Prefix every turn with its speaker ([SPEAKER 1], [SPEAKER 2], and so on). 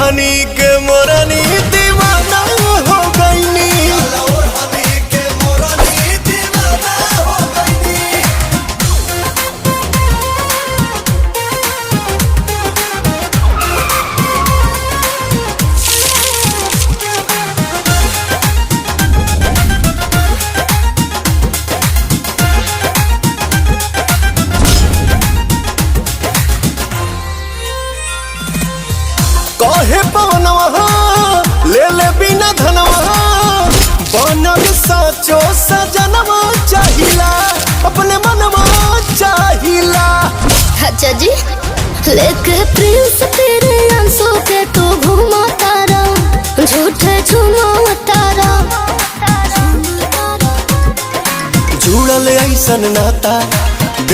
[SPEAKER 1] ओढ़नी के मोरनी दीवाना हो गईनी। कहे पवनवा ले ले बिना धनवा बनल साचो सजनवा चाहिला अपने मनवा चाहिला।
[SPEAKER 2] अच्छा जी लेके प्रिंस तेरे अंशों के तू घुमा तारा झूठे झुमा तारा।
[SPEAKER 1] जुड़ल ऐसन नाता